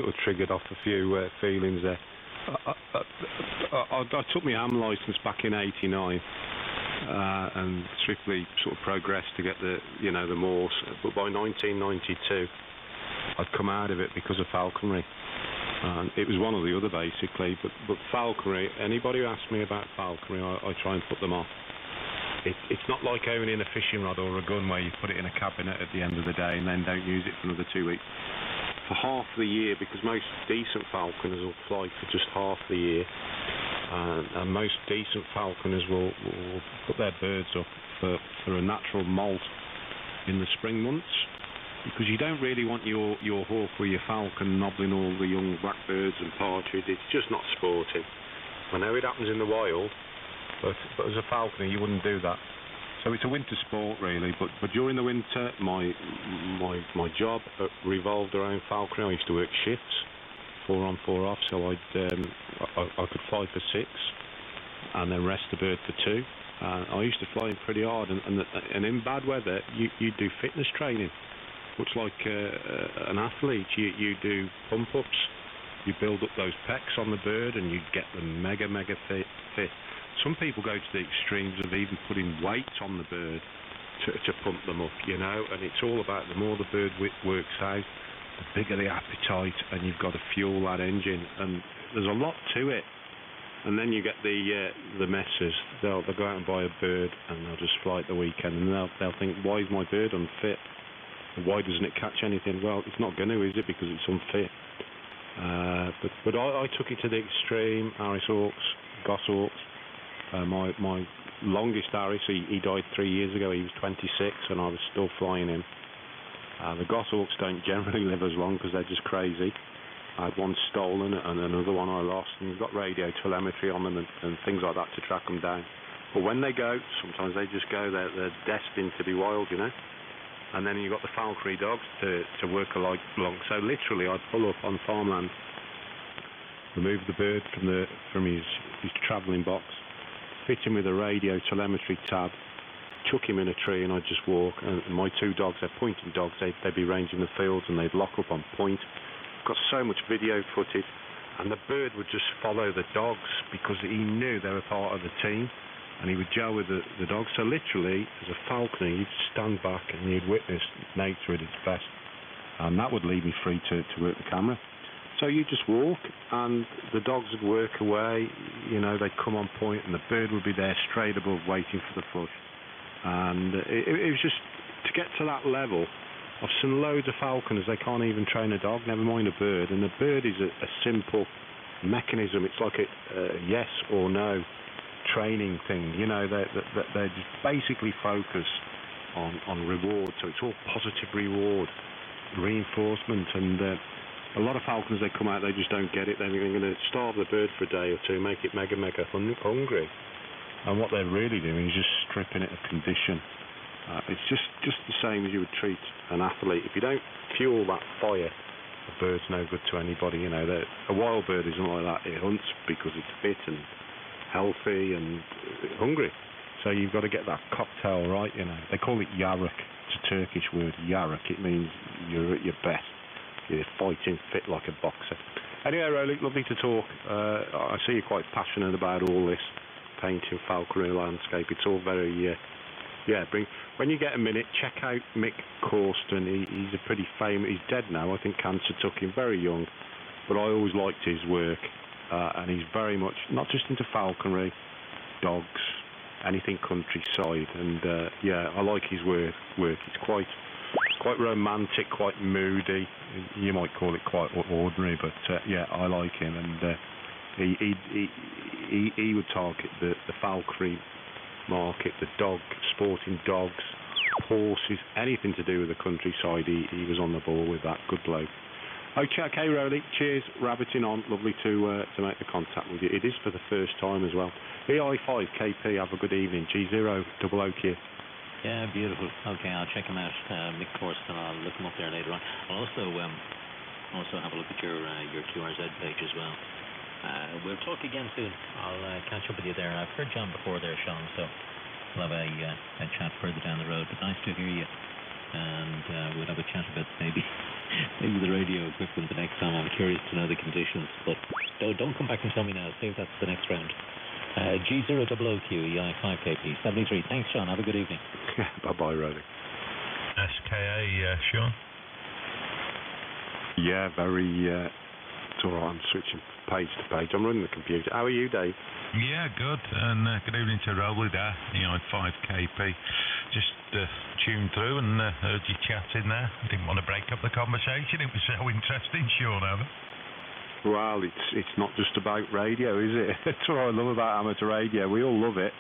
of triggered off a few feelings there. I took my AM licence back in '89 and swiftly sort of progressed to get the morse. But by 1992, I'd come out of it because of falconry. It was one or the other basically, but falconry. Anybody who asks me about falconry, I try and put them off. It's not like owning a fishing rod or a gun where you put it in a cabinet at the end of the day and then don't use it for another 2 weeks. For half the year, because most decent falconers will fly for just half the year, and most decent falconers will put their birds up for a natural molt in the spring months, because you don't really want your hawk or your falcon nobbling all the young blackbirds and partridge. It's just not sporting. I know it happens in the wild, but as a falconer you wouldn't do that. So it's a winter sport really, but during the winter my job revolved around falconry. I used to work shifts, 4 on 4 off, so I could fly for 6 and then rest the bird for 2. I used to fly pretty hard, and in bad weather you do fitness training, much like an athlete. You do pump ups, you build up those pecs on the bird and you get them mega fit. Some people go to the extremes of even putting weight on the bird to pump them up, and it's all about the more the bird works out, the bigger the appetite, and you've got to fuel that engine, and there's a lot to it. And then you get the messers. They'll go out and buy a bird and they'll just fly it the weekend, and they'll think, why is my bird unfit? Why doesn't it catch anything? Well, it's not going to, is it? Because it's unfit. But I took it to the extreme. Harris hawks, goshawks. My longest Harris, he died 3 years ago. He was 26 and I was still flying him. The goshawks don't generally live as long because they're just crazy. I had one stolen and another one I lost, and you've got radio telemetry on them and things like that to track them down. But when they go, sometimes they just go. They're destined to be wild, And then you've got the falconry dogs to work along. So literally I'd pull up on farmland, remove the bird from his travelling box, fit him with a radio telemetry tab, chuck him in a tree, and I'd just walk. And my 2 dogs, they're pointing dogs, they'd be ranging the fields and they'd lock up on point. Got so much video footage, and the bird would just follow the dogs because he knew they were part of the team, and he would gel with the dogs. So literally, as a falconer, you'd stand back and you'd witness nature at its best, and that would leave me free to work the camera. So you just walk, and the dogs would work away, they'd come on point, and the bird would be there straight above waiting for the flush. And it was just, to get to that level, I've seen loads of falconers, they can't even train a dog, never mind a bird, and the bird is a simple mechanism. It's like a yes or no training thing, they just basically focus on reward, so it's all positive reward, reinforcement, and a lot of falconers, they come out, they just don't get it. They're going to starve the bird for a day or 2, make it mega hungry, and what they're really doing is just stripping it of condition. It's just the same as you would treat an athlete. If you don't fuel that fire, a bird's no good to anybody. A wild bird isn't like that. It hunts because it's fit and healthy and hungry. So you've got to get that cocktail right. They call it yaruk. It's a Turkish word, yaruk. It means you're at your best. You're fighting fit like a boxer. Anyway, Rolly, lovely to talk. I see you're quite passionate about all this painting, falconry, landscape. It's all very, when you get a minute, check out Mick Corston. He's a pretty famous, he's dead now, I think cancer took him very young, but I always liked his work, and he's very much, not just into falconry, dogs, anything countryside, and I like his work. It's quite romantic, quite moody. You might call it quite ordinary, but I like him, and he would target the falconry market, the sporting dogs, horses, anything to do with the countryside. He was on the ball with that. Good bloke. Okay, Rolly, cheers, rabbiting on. Lovely to make the contact with you. It is for the first time as well. EI5KP, have a good evening. G0OOQ. Yeah, beautiful. Okay, I'll check him out. Mick Corston, I'll look him up there later on. I'll also have a look at your QRZ page as well. We'll talk again soon. I'll catch up with you there. I've heard John before there, Sean, so we'll have a chat further down the road. But nice to hear you, and we'll have a chat about maybe maybe the radio equipment the next time. I'm curious to know the conditions, but don't come back and tell me now. Save that for the next round. G0OOQ, EI 5KP, 73. Thanks, Sean. Have a good evening. Bye-bye, Roddy. SKA, Sean? Yeah, very... it's all right, I'm switching page to page. I'm running the computer. How are you, Dave? Yeah, good. And good evening to Rowley there, EI 5KP. Just tuned through and heard you chatting there. Didn't want to break up the conversation. It was so interesting, Sean, over. Well, it's not just about radio, is it? That's what I love about amateur radio. We all love it,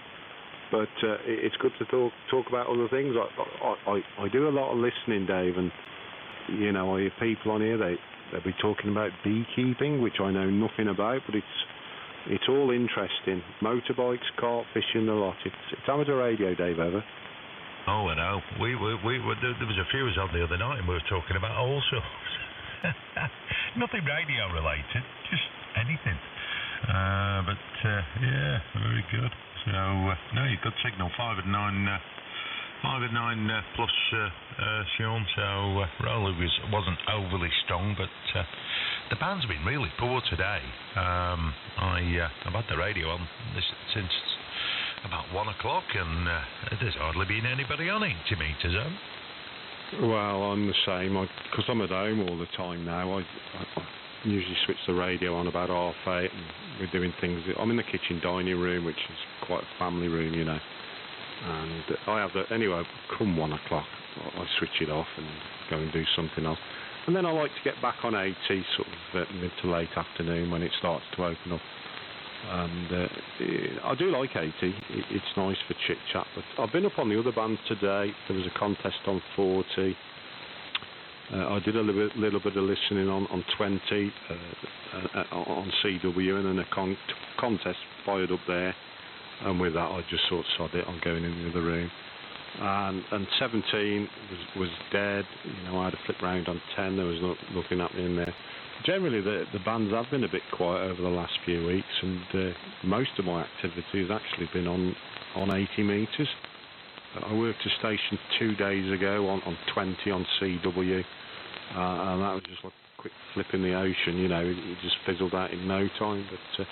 but it's good to talk about other things. I do a lot of listening, Dave, and you know, I hear people on here they'll be talking about beekeeping, which I know nothing about, but it's all interesting. Motorbikes, kart fishing, a lot. It's amateur radio, Dave. Ever? Oh, I know. We there was a few of us on the other night, and we were talking about all sorts. Nothing radio related, just anything. But yeah, very good. So no, you got signal 5 and 9 plus Sean. So Rowley wasn't overly strong, but the band's been really poor today. I've had the radio on since about 1 o'clock, and there's hardly been anybody on 80 metres on. Well, I'm the same, because I'm at home all the time now. I usually switch the radio on about 8:30, and we're doing things. I'm in the kitchen dining room, which is quite a family room, you know. And I have anyway, come 1 o'clock, I switch it off and go and do something else. And then I like to get back on 80, sort of mid to late afternoon when it starts to open up. And I do like 80. It's nice for chit chat. But I've been up on the other bands today. There was a contest on 40. I did a little bit of listening on 20 on CW, and then a contest fired up there. And with that, I just sort of sod it. I'm going in the other room. And 17 was dead. You know, I had a flip round on 10. There was nothing happening there. Generally, the bands have been a bit quiet over the last few weeks, and most of my activity has actually been on 80 metres. I worked a station 2 days ago on 20 on CW, and that was just like a quick flip in the ocean, you know, it just fizzled out in no time. But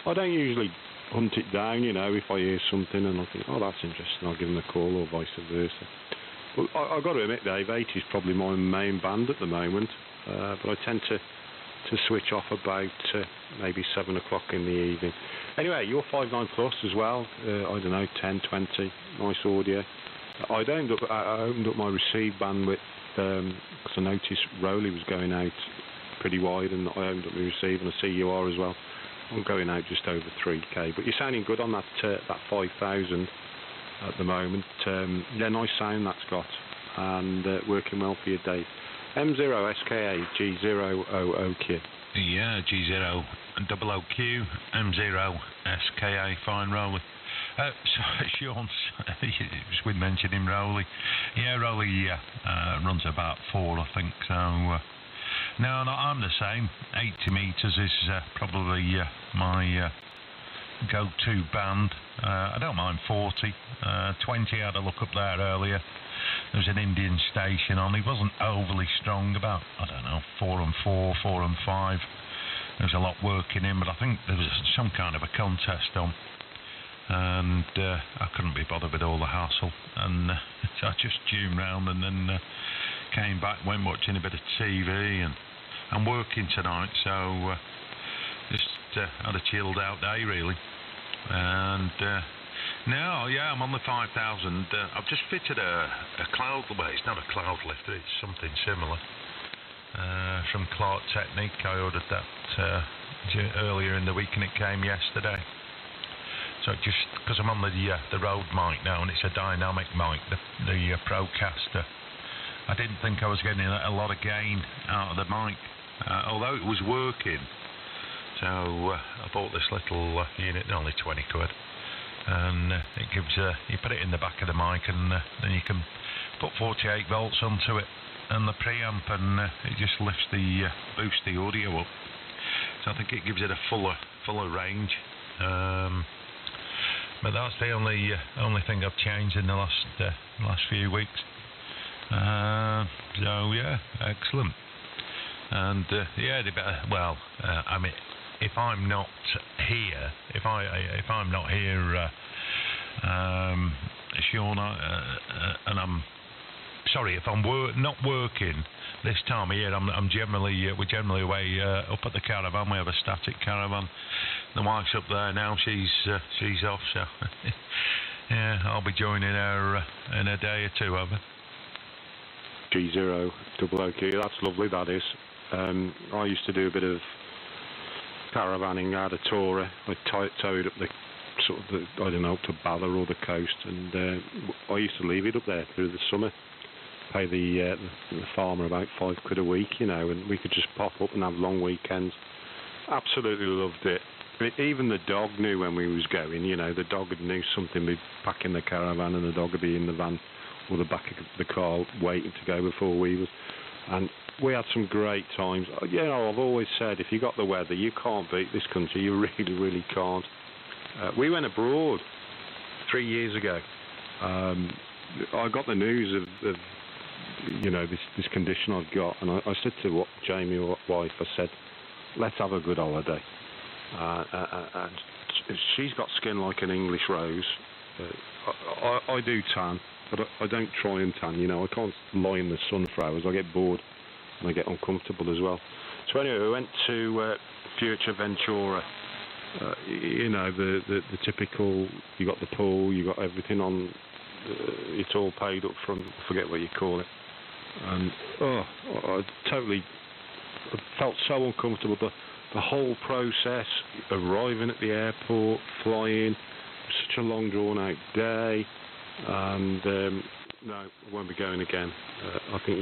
I don't usually hunt it down, you know, if I hear something and I think, oh, that's interesting, I'll give them a call, or vice versa. But I've got to admit, Dave, 80 is probably my main band at the moment, but I tend to switch off about maybe 7 o'clock in the evening. Anyway, you're 5.9 plus as well. I don't know, 10, 20, nice audio. I opened up my receive bandwidth because I noticed Rowley was going out pretty wide, and I opened up my receive, and I see you are as well. I'm going out just over 3K, but you're sounding good on that 5,000 at the moment. Yeah, nice sound that's got, and working well for your Dave. M0 SKA G0OOQ. Yeah, G0OOQ, M0 SKA, fine Rowley. Sean, it was mentioning Rowley. Yeah, Rowley runs about 4, I think. So no, I'm the same. 80 metres is probably my go-to band. I don't mind 40. 20, I had a look up there earlier. There was an Indian station on. He wasn't overly strong, about, I don't know, 4 and 4, 4 and 5. There was a lot working in, but I think there was some kind of a contest on. And I couldn't be bothered with all the hassle. And I just tuned round and then came back, went watching a bit of TV, and I'm working tonight, so just had a chilled out day, really. And no, yeah, I'm on the 5,000. I've just fitted a cloud, well, it's not a cloud lifter, it's something similar. From Clark Technique, I ordered that earlier in the week, and it came yesterday. So just because I'm on the Rode mic now, and it's a dynamic mic, the Procaster, I didn't think I was getting a lot of gain out of the mic, although it was working. So I bought this little unit, only 20 quid. And it gives you put it in the back of the mic, and then you can put 48 volts onto it and the preamp, and it just lifts boosts the audio up. So I think it gives it a fuller range. But that's the only thing I've changed in the last few weeks. So yeah, excellent. And yeah, they better. Well, I mean, if I'm not here, if I'm not here, Sean, and I'm sorry, if I'm not working this time of year, we're generally away up at the caravan. We have a static caravan. The wife's up there now. She's off, so yeah, I'll be joining her in a day or two of it. G0OOQ, that's lovely, that is. I used to do a bit of caravanning out of Tora. I towed up the sort of I don't know, up to Bala or the coast, and I used to leave it up there through the summer. Pay the farmer about £5 a week, you know, and we could just pop up and have long weekends. Absolutely loved it. Even the dog knew when we was going, you know, the dog knew something. We'd pack in the caravan and the dog would be in the van or the back of the car waiting to go before we was. And we had some great times. You know, I've always said, if you got the weather, you can't beat this country. You really, really can't. We went abroad 3 years ago. I got the news of you know, this condition I've got, and I said to Jamie, my wife, I said, let's have a good holiday. And she's got skin like an English rose. I do tan, but I don't try and tan, you know. I can't lie in the sun for hours. I get bored and I get uncomfortable as well. So anyway, we went to Fuerteventura. You know, the typical, you got the pool, you got everything on, it's all paid up from, I forget what you call it. And I felt so uncomfortable. The whole process, arriving at the airport, flying, such a long drawn out day, and no, I won't be going again. I think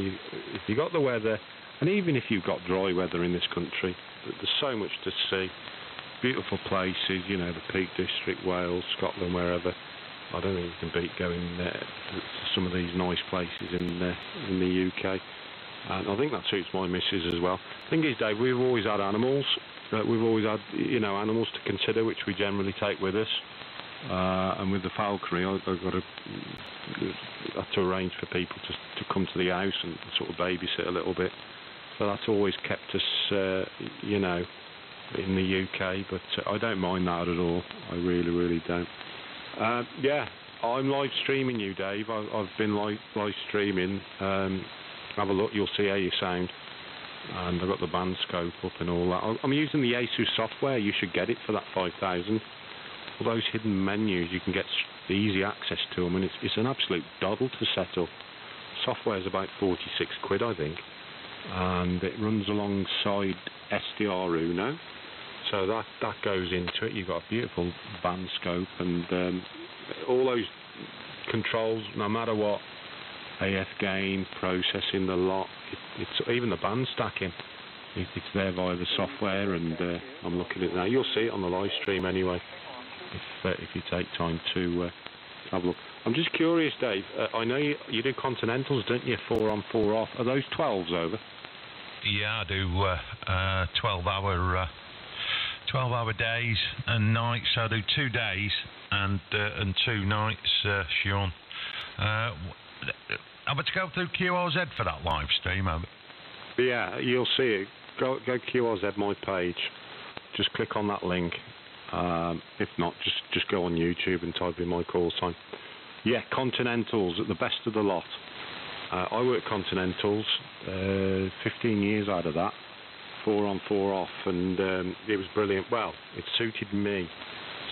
if you got the weather, and even if you've got dry weather in this country, there's so much to see. Beautiful places, you know, the Peak District, Wales, Scotland, wherever. I don't think you can beat going to some of these nice places in the UK. And I think that suits my missus as well. The thing is, Dave, we've always had animals. We've always had, you know, animals to consider, which we generally take with us. And with the falconry, I've got to arrange for people to come to the house and sort of babysit a little bit. So that's always kept us, you know, in the UK. But I don't mind that at all. I really, really don't. Yeah, I'm live streaming you, Dave. I've been live streaming. Have a look, you'll see how you sound. And I've got the band scope up and all that. I'm using the ASUS software. You should get it for that 5,000. All those hidden menus, you can get easy access to them, and it's an absolute doddle to set up. Software's about £46, I think, and it runs alongside SunSdr2. So that goes into it. You've got a beautiful band scope and all those controls, no matter what, AF gain, processing, the lot, it's even the band stacking. It's there via the software, and I'm looking at it now. You'll see it on the live stream anyway, if you take time to have a look. I'm just curious, Dave. I know you do continentals, don't you? 4 on, 4 off. Are those 12s over? Yeah, I do 12-hour days and nights. I do 2 days and 2 nights, Sean. I'm about to go through QRZ for that live stream, have it? Yeah, you'll see it. Go QRZ my page. Just click on that link. If not, just go on YouTube and type in my call sign. Yeah, Continentals, the best of the lot. I worked Continentals, 15 years out of that, 4 on, 4 off, and it was brilliant. Well, it suited me.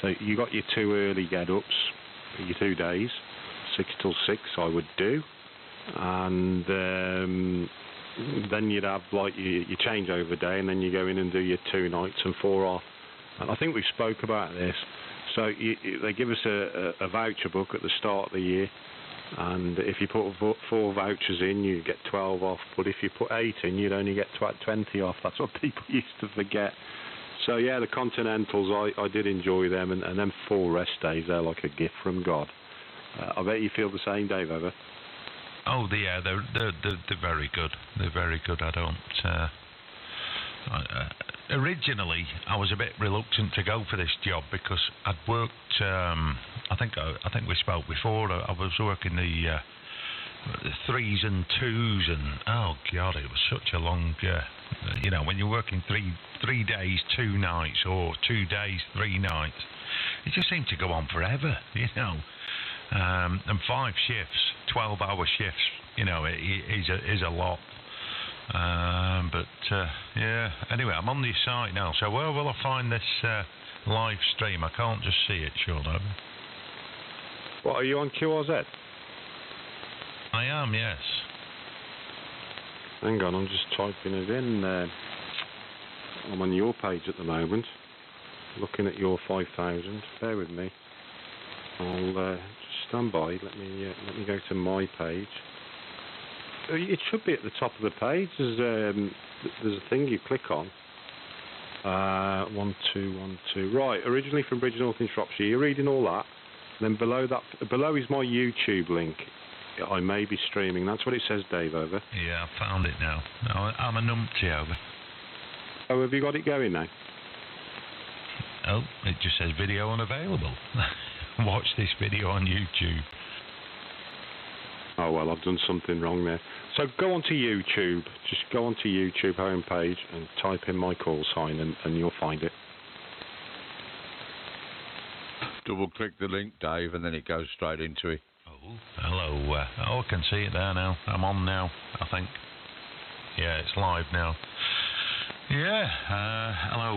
So you got your 2 early get-ups, your 2 days, 6 till 6 I would do, and then you'd have like your changeover day, and then you go in and do your 2 nights and 4 off. And I think we spoke about this. So they give us a voucher book at the start of the year, and if you put 4 vouchers in, you get 12 off. But if you put 8 in, you'd only get 20 off. That's what people used to forget. So yeah, the Continentals, I did enjoy them, and then 4 rest days, they're like a gift from God. I bet you feel the same, Dave, ever? Oh, yeah, they're very good. They're very good. I don't. Originally, I was a bit reluctant to go for this job because I'd worked. I think we spoke before. I was working the 3s and 2s, and oh God, it was such a long You know, when you're working three days, 2 nights, or 2 days, 3 nights, it just seems to go on forever, you know. And 5 shifts, 12-hour shifts, you know, is a lot. Yeah. Anyway, I'm on the site now. So where will I find this live stream? I can't just see it, Sean. What, are you on QRZ? I am, yes. Hang on, I'm just typing it in. I'm on your page at the moment, looking at your 5,000. Bear with me. I'll just stand by. Let me go to my page. It should be at the top of the page. There's a thing you click on. 1212. Right, originally from Bridgnorth in Shropshire. You're reading all that. Then below is my YouTube link. I may be streaming. That's what it says, Dave. Over. Yeah, I found it now. I'm a numpty, over. Oh, have you got it going now? Oh, it just says video unavailable. Watch this video on YouTube. Oh, well, I've done something wrong there. So go onto YouTube. Just go onto YouTube homepage and type in my call sign and you'll find it. Double click the link, Dave, and then it goes straight into it. Oh, hello. I can see it there now. I'm on now, I think. Yeah, it's live now. Yeah, hello.